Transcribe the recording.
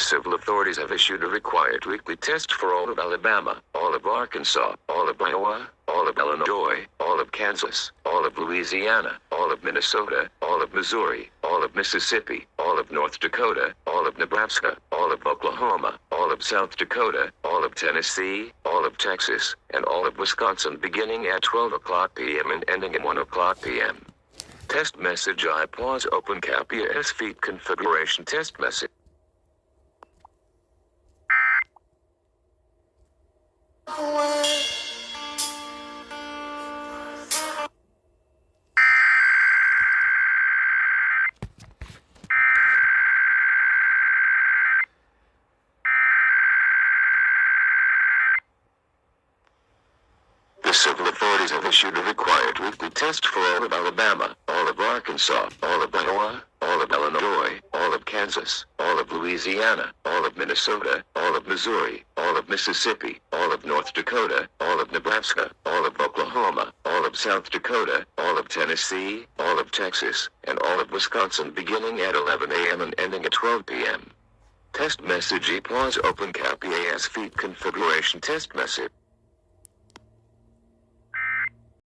civil authorities have issued a required weekly test for all of Alabama, all of Arkansas, all of Iowa, all of Illinois, all of Kansas, all of Louisiana, all of Minnesota, all of Missouri, all of Mississippi, all of North Dakota, all of Nebraska, all of Oklahoma, all of South Dakota, all of Tennessee, all of Texas, and all of Wisconsin beginning at 12 o'clock p.m. and ending at 1 o'clock p.m. Test message I pause open cap ES feed configuration test message. The civil authorities have issued a required weekly test for all of Alabama, all of Arkansas, all of Iowa, all of Illinois, all of Kansas, all of Louisiana, all of Minnesota, all of Missouri, all of Mississippi, all of North Dakota, all of Nebraska, all of Oklahoma, all of South Dakota, all of Tennessee, all of Texas, and all of Wisconsin beginning at 11 a.m. and ending at 12 p.m. Test message pause open cap EAS feed configuration test message.